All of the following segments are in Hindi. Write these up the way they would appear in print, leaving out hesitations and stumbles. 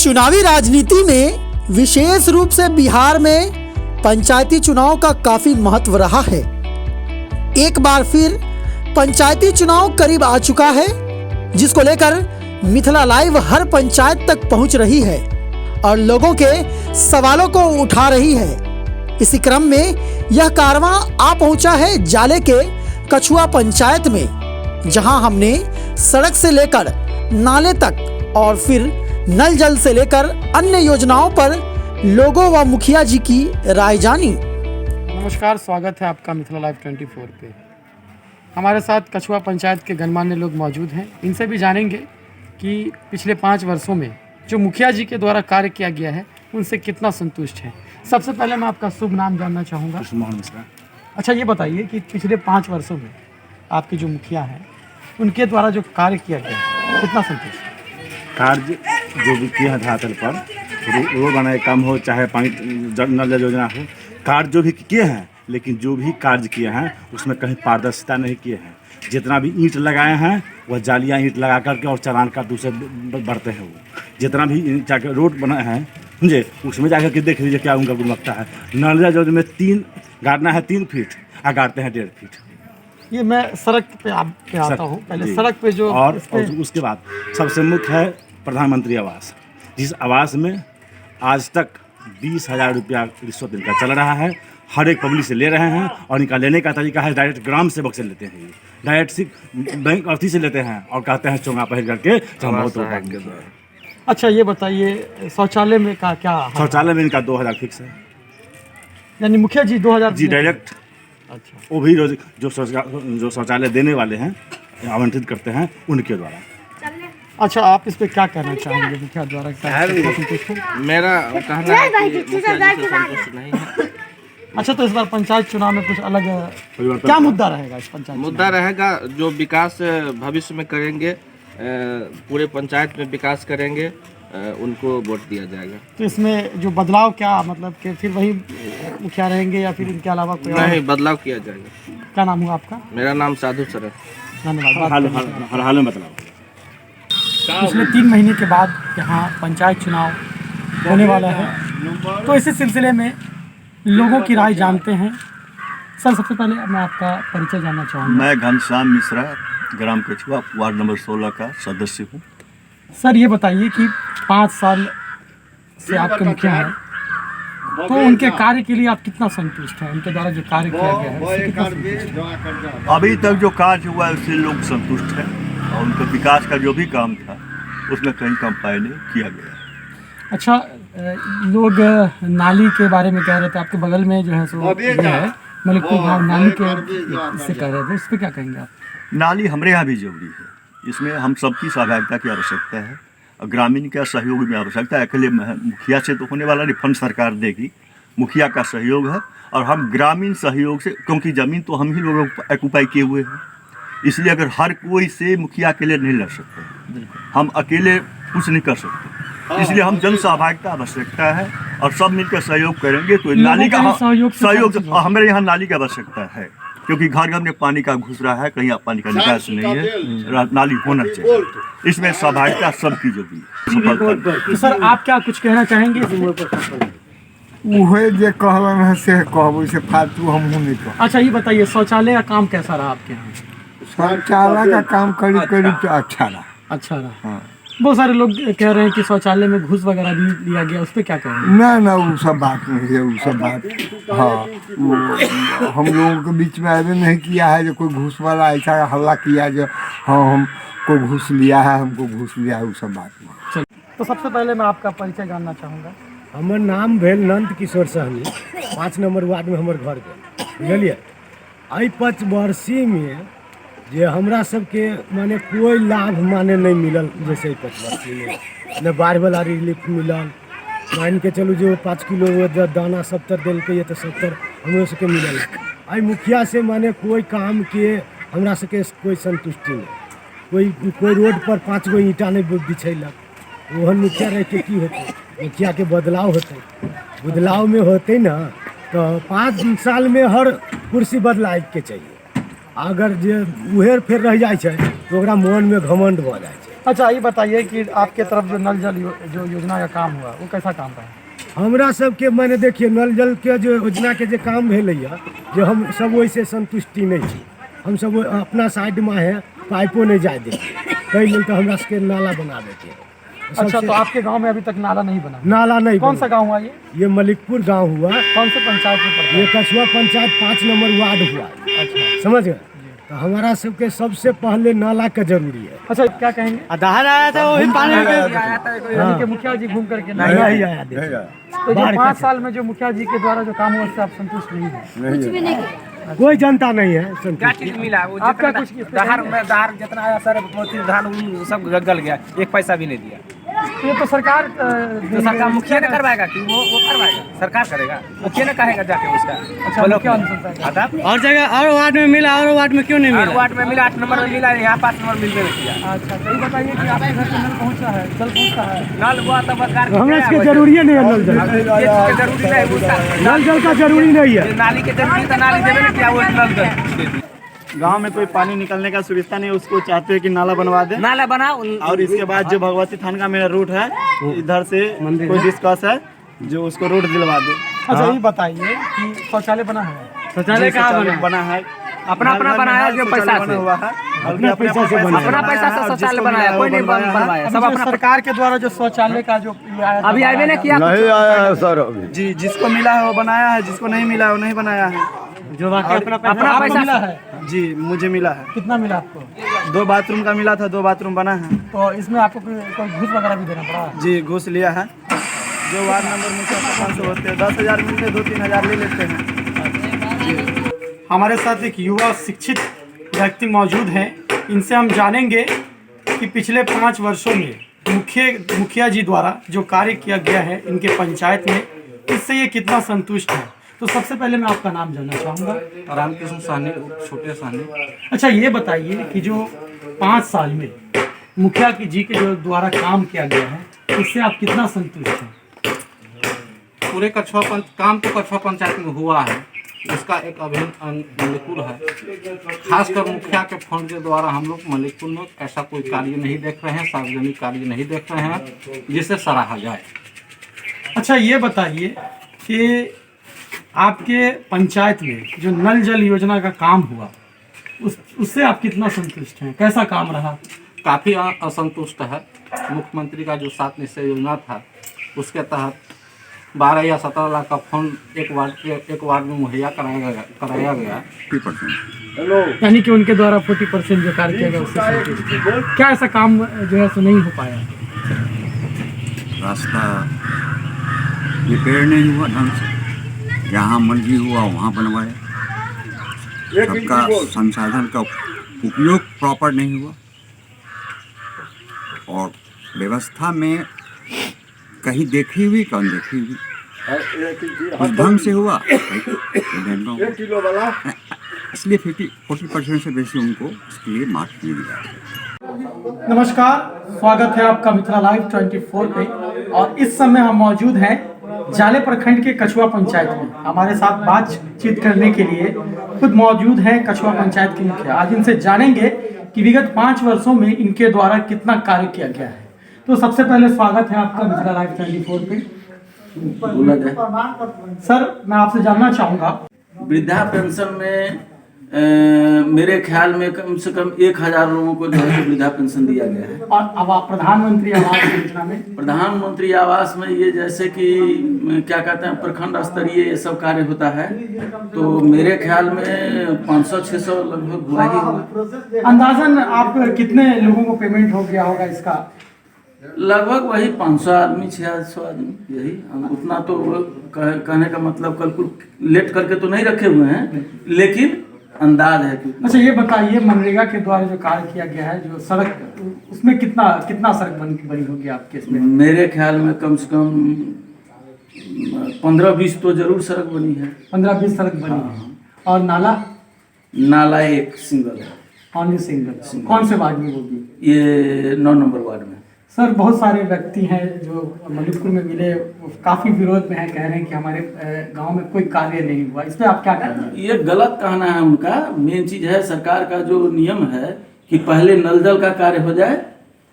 चुनावी राजनीति में विशेष रूप से बिहार में पंचायती चुनाव का काफी महत्व रहा है। एक बार फिर पंचायती चुनाव करीब आ चुका है, जिसको लेकर मिथिला लाइव हर पंचायत तक पहुंच रही है और लोगों के सवालों को उठा रही है। इसी क्रम में यह कारवां आ पहुंचा है जाले के कछुआ पंचायत में, जहां हमने सड़क से लेकर नाले तक और फिर नल जल से लेकर अन्य योजनाओं पर लोगों व मुखिया जी की राय जानी। नमस्कार, स्वागत है आपका मिथिला लाइव 24 पे। हमारे साथ कछुआ पंचायत के गणमान्य लोग मौजूद हैं। इनसे भी जानेंगे कि पिछले 5 वर्षों में जो मुखिया जी के द्वारा कार्य किया गया है उनसे कितना संतुष्ट है। सबसे पहले मैं आपका शुभ नाम जानना चाहूँगा। अच्छा, ये बताइए कि पिछले 5 वर्षों में आपके जो मुखिया हैं उनके द्वारा जो कार्य किया गया है कितना संतुष्ट है? कार्य जो भी किया है धरातल पर, रोड बनाए काम हो चाहे पानी नल जल योजना हो, कार्य जो भी किए हैं, लेकिन जो भी कार्य किए हैं उसमें कहीं पारदर्शिता नहीं किए हैं। जितना भी ईंट लगाए हैं वह जालियाँ ईंट लगा करके और चालान का दूसरे बढ़ते हैं। वो जितना भी जाकर रोड बनाए हैं समझे, उसमें जाकर के देख लीजिए क्या उनका गुणवत्ता है। नल जल में 3 गाड़ना है 3 फीट और गाड़ते हैं 1.5 फीट। ये मैं सड़क पे आता हूँ। पहले सड़क पे जो और उसके बाद सबसे मुख्य है प्रधानमंत्री आवास, जिस आवास में आज तक 20,000 रुपया रिश्वत इनका चल रहा है। हर एक पब्लिक से ले रहे हैं और इनका लेने का तरीका है डायरेक्ट ग्राम सेवक से लेते हैं, डायरेक्ट बैंक अर्थी से लेते हैं और कहते हैं चोंगा पहन करके। अच्छा, ये बताइए शौचालय में का क्या? शौचालय में इनका 2,000 फिक्स है, यानी मुखिया जी 2,000 जी डायरेक्ट। अच्छा, वो भी रोज जो शौचालय देने वाले हैं आवंटित करते हैं उनके द्वारा। अच्छा, आप इस पे क्या कहना चाहेंगे? मुखिया द्वारा मेरा कहना है कि मुखिया जी से संतुष्ट नहीं है। अच्छा, तो इस बार पंचायत चुनाव में कुछ अलग क्या मुद्दा रहेगा? इस पंचायत मुद्दा रहेगा जो विकास भविष्य में करेंगे, पूरे पंचायत में विकास करेंगे, उनको वोट दिया जाएगा। तो इसमें जो बदलाव क्या, मतलब कि फिर वही मुखिया रहेंगे या फिर इनके अलावा कोई नहीं, बदलाव किया जाएगा। क्या नाम हुआ आपका? मेरा नाम साधु सर। धन्यवाद। हर हाल में बदलाव। पिछले 3 महीने के बाद यहाँ पंचायत चुनाव होने वाला है, तो इसी सिलसिले में लोगों की राय जानते हैं। सर, सबसे पहले मैं आपका परिचय जानना चाहूँगा। मैं घनश्याम मिश्रा, ग्राम कछुआ, वार्ड नंबर 16 का सदस्य हूँ। सर, ये बताइए कि 5 साल से आपके मुखिया हैं, तो उनके कार्य के लिए आप कितना संतुष्ट हैं? उनके द्वारा जो कार्य किया गया है उससे कितना संतुष्ट हैं? अभी तक जो कार्य हुआ है उससे लोग संतुष्ट हैं और उनका विकास का जो भी काम था उसमें कहीं कम्पाई नहीं किया गया। अच्छा, लोग नाली के बारे में कह रहे थे, आपके बगल में जो है सो ये है मलिकपुर गाँव, नाली के इससे कह रहे थे, इस पर क्या कहेंगे आप? नाली हमारे यहाँ भी जरूरी है, इसमें हम सबकी सहभागिता की आवश्यकता है और ग्रामीण का सहयोग भी आवश्यकता है। अकेले मुखिया से तो होने वाला नहीं, फंड सरकार देगी, मुखिया का सहयोग है और हम ग्रामीण सहयोग से, क्योंकि ज़मीन तो हम ही लोग ऑक्यूपाई किए हुए हैं, इसलिए अगर हर कोई से मुखिया अकेले नहीं लड़ सकते, हम अकेले कुछ नहीं कर सकते, इसलिए हम जन सहभागिता आवश्यकता है और सब मिलकर सहयोग करेंगे तो नाली का सहयोग हमारे यहाँ नाली की आवश्यकता है, क्योंकि घर घर में पानी का घुस रहा है, कहीं पानी का निकास नहीं है, नाली होना चाहिए। इसमें सहभागिता सबकी जरूरी है। तो सर, आप क्या कुछ कहना चाहेंगे? उहे जे कहलन है से कहबो, से फालतू हम नहीं कह। अच्छा, ये बताइए शौचालय का काम कैसा रहा आपके यहाँ? शौचालय का काम करीब तो अच्छा रहा। अच्छा रहा। हाँ। बहुत सारे लोग कह रहे हैं कि शौचालय में घूस वगैरह भी लिया गया, उस पर क्या कहेंगे? ना वो सब बात नहीं है, वो सब बात हाँ हम लोगों के बीच में ऐसे नहीं किया है जो कोई घूस वाला ऐसा हल्ला किया जो हाँ हमको घूस लिया है, हमको घूस लिया है, वो सब बात नहीं। तो सबसे पहले मैं आपका परिचय जानना चाहूँगा। हमार नाम भेल नंद किशोर सहनी, 5 नंबर वार्ड में हमार घर के, बुझलिए। आई 5 वर्षी में जे हमरा सबके माने कोई लाभ माने नहीं मिलल, जैसे 5 वर्षी में न बाढ़ वाला रिलीफ मिलल, मान के चलू जो 5 किलो दाना 70 दिल के, तो 70 हमरो सबके मिलल। आई मुखिया से माने कोई काम के हमरा सबके कोई संतुष्टि नहीं, कोई रोड पर 5 गो ईंटा नहीं बिछैलक, ओहन मुखिया रह के की होते? मुखिया के बदलाव होते, बदलाव में होते ना तो 5 साल में हर कुर्सी बदलाए के चाहिए। अगर जे उहेर फेर रह जाए तो मन में घमंड भ जाए। अच्छा ये बताइए कि आपके तरफ जो नल जल जो योजना का काम हुआ वो कैसा काम रहा? हमरा सबके माने देखिए नल जल के जो योजना के जो काम भेलैया जो हम सब वैसे संतुष्टि नहीं छी। हम सब अपना साइड में है पाइपो नहीं जाए दे कई लेल तो हमरा सबके नाला बना देते। अच्छा तो आपके गांव में अभी तक नाला नहीं बना? नाला नहीं कौन बना। सा गांव हुआ ये? मलिकपुर गांव हुआ। कौन से पंचायत में पड़ता है? ये कछुआ पंचायत 5 नंबर वार्ड हुआ। अच्छा समझ गए? तो हमारा सबके सबसे पहले नाला का जरूरी है। अच्छा क्या कहेंगे? आधार आया था वही पानी यानी कि मुखिया जी घूम करके नहीं आया देखिए। तो जो 5 साल में जो मुखिया जी के द्वारा जो काम हुआ उससे आप संतुष्ट नहीं है? कोई जनता नहीं है संतुष्ट। क्या चीज मिला वो आपका जितना कुछ दहार जितना आया सर धान उन सब गल गया, एक पैसा भी नहीं दिया। ये तो सरकार तो सरकार मुखिया ने करवाएगा कि वो करवाएगा? सरकार करेगा, मुखिया ने कहेगा जाके उसका। अच्छा मुखिया अनुसंधान और जगह और वार्ड में मिला और वार्ड में क्यों नहीं हर वार्ड में मिला, 8 नंबर में मिला, यहाँ 5 नंबर मिलते नहीं किया। अच्छा तो ये बताइए कि आपके घर पे नल पहुँचा है, जल पहुँचा है? नल हुआ तो सरकार हमरा इसके जरूरी नहीं है नल जल। जरूरी नहीं उसका नल जल का जरूरी नहीं है। नाली के जरूरी तो नाली देवे ना किया वो नल जल। गांव में कोई पानी निकलने का सुविधा नहीं, उसको चाहते हैं कि नाला बनवा दे। नाला बना और इसके बाद जो भगवती थान का मेरा रूट है इधर से कोई डिस्कस है जो उसको रूट दिलवा दे। अच्छा ये बताइए कि शौचालय बना है? शौचालय कहाँ बना है? अपना बनाया जो पैसा बना हुआ है, अपना पैसा से बना अपना पैसा से शौचालय बनाया, कोई नहीं बनवाया, सब अपना। सरकार के द्वारा जो शौचालय का जो अभी आए ने किया नहीं आया सर अभी। जी जिसको मिला है वो बनाया है, जिसको नहीं मिला है वो नहीं बनाया है। जो बाकी अपना अपना पैसा मिला है? जी मुझे मिला है। कितना मिला आपको? 2 बाथरूम का मिला था, 2 बाथरूम बना है। तो इसमें आपको कोई घूस वगैरह भी देना पड़ा? जी घूस लिया है। जो वार्ड नंबर मुखिया सरपंच से होते हैं 10,000 मिलते 2-3 हज़ार ले लेते हैं। हमारे साथ एक युवा शिक्षित व्यक्ति मौजूद हैं, इनसे हम जानेंगे कि पिछले 5 वर्षों में मुखिया जी द्वारा जो कार्य किया गया है इनके पंचायत में, इससे ये कितना संतुष्ट है। तो सबसे पहले मैं आपका नाम जानना चाहूँगा। रामकृष्ण साहनी, छोटे साहनी। अच्छा ये बताइए कि जो 5 साल में मुखिया जी के जो द्वारा काम किया गया है इससे आप कितना संतुष्ट हैं? पूरे काम तो कछुआ पंचायत में हुआ है, इसका एक अभिन्न मलिकपुर है। खासकर मुखिया के फंड के द्वारा हम लोग मलिकपुर में ऐसा कोई कार्य नहीं देख रहे हैं, सार्वजनिक कार्य नहीं देख रहे हैं जिसे सराहा जाए। अच्छा ये बताइए कि आपके पंचायत में जो नल जल योजना का काम हुआ उससे आप कितना संतुष्ट हैं? कैसा काम रहा? काफ़ी असंतुष्ट है। मुख्यमंत्री का जो 7 निश्चय योजना था उसके तहत 12 या 17 लाख का फंड एक वार्ड में मुहैया कराया गया। यानी कि उनके द्वारा 40% जो कार्य किया गया उससे संतुष्ट। क्या ऐसा काम जो है सो नहीं हो पाया? रास्ता रिपेयर नहीं हुआ ढंग से, जहाँ मर्जी हुआ वहाँ बनवाया, सबका संसाधन का उपयोग प्रॉपर नहीं हुआ और व्यवस्था में कहीं देखी हुई कहीं देखी हुई, कुछ ढंग से हुआ इसलिए 40% से बेसी उनको इसके लिए मार्क्स नहीं दिया। नमस्कार, स्वागत है आपका मिथिला लाइव 24 पे। और इस समय हम मौजूद हैं जाले प्रखंड के कछुआ पंचायत में। हमारे साथ बातचीत करने के लिए खुद मौजूद हैं कछुआ पंचायत के मुखिया। आज इनसे जानेंगे कि विगत 5 वर्षों में इनके द्वारा कितना कार्य किया गया है। तो सबसे पहले स्वागत है आपका मिथिला लाइव 24 पे। सर मैं आपसे जानना चाहूँगा, वृद्धा पेंशन में मेरे ख्याल में कम से कम 1,000 लोगों को जो है वृद्धा पेंशन दिया गया है। और अब आप प्रधानमंत्री आवास योजना में? प्रधानमंत्री आवास में ये जैसे कि क्या कहते हैं प्रखंड स्तरीय ये सब कार्य होता है, तो मेरे ख्याल में 500-600 लगभग हुआ ही होगा। अंदाजन आप कितने लोगों को पेमेंट हो गया होगा इसका? लगभग वही 500 आदमी 600 आदमी, यही उतना तो कहने का मतलब कैलकुलेट करके तो नहीं रखे हुए हैं, लेकिन अंदाज है कि। अच्छा ये बताइए, मनरेगा के द्वारा जो कार्य किया गया है जो सड़क, उसमें कितना सड़क बनी होगी आपके इसमें? मेरे ख्याल में कम से कम 15-20 तो जरूर सड़क बनी है। 15-20 सड़क बनी है। और नाला एक सिंगल है, ओनली सिंगल। कौन से वार्ड में होगी? ये 9 नंबर वार्ड में। सर बहुत सारे व्यक्ति हैं जो मलिकपुर में मिले, काफ़ी विरोध में हैं, कह रहे हैं कि हमारे गांव में कोई कार्य नहीं हुआ। इस पर आप क्या कहेंगे? ये गलत कहना है उनका। मेन चीज़ है सरकार का जो नियम है कि पहले नल जल का कार्य हो जाए,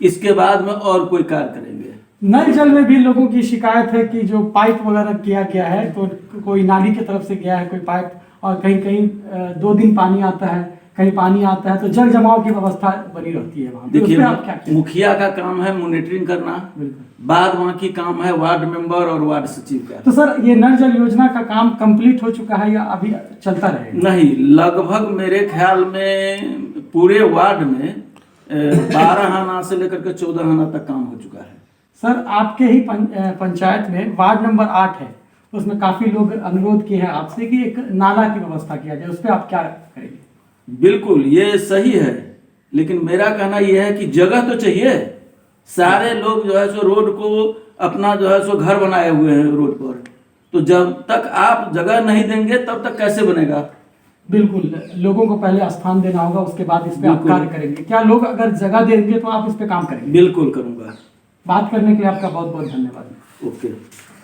इसके बाद में और कोई कार्य करेंगे। नल जल में भी लोगों की शिकायत है कि जो पाइप वगैरह किया गया है तो कोई नाली की तरफ से गया है कोई पाइप, और कहीं कहीं 2 दिन पानी आता है, कहीं पानी आता है, तो जल जमाव की व्यवस्था बनी रहती है वहाँ। देखिए, तो आप क्या किया? मुखिया का काम है मॉनिटरिंग करना, बाद वहाँ की काम है वार्ड मेंबर और वार्ड सचिव का। तो सर ये नल जल योजना का काम कंप्लीट हो चुका है या अभी चलता रहेगा? नहीं, लगभग मेरे ख्याल में पूरे वार्ड में 12 आना से लेकर के 14 आना तक काम हो चुका है। सर आपके ही पंचायत में वार्ड नंबर 8 है, उसमें काफी लोग अनुरोध किए हैं आपसे कि एक नाला की व्यवस्था किया जाए, उस पर आप क्या करेंगे? बिल्कुल ये सही है, लेकिन मेरा कहना यह है कि जगह तो चाहिए। सारे लोग जो है सो रोड को अपना जो है सो घर बनाए हुए हैं रोड पर, तो जब तक आप जगह नहीं देंगे तब तक कैसे बनेगा? बिल्कुल, लोगों को पहले स्थान देना होगा, उसके बाद इस पे आप कार्य करेंगे। क्या लोग अगर जगह देंगे तो आप इस पे काम करेंगे? बिल्कुल करूंगा। बात करने के लिए आपका बहुत बहुत धन्यवाद। ओके।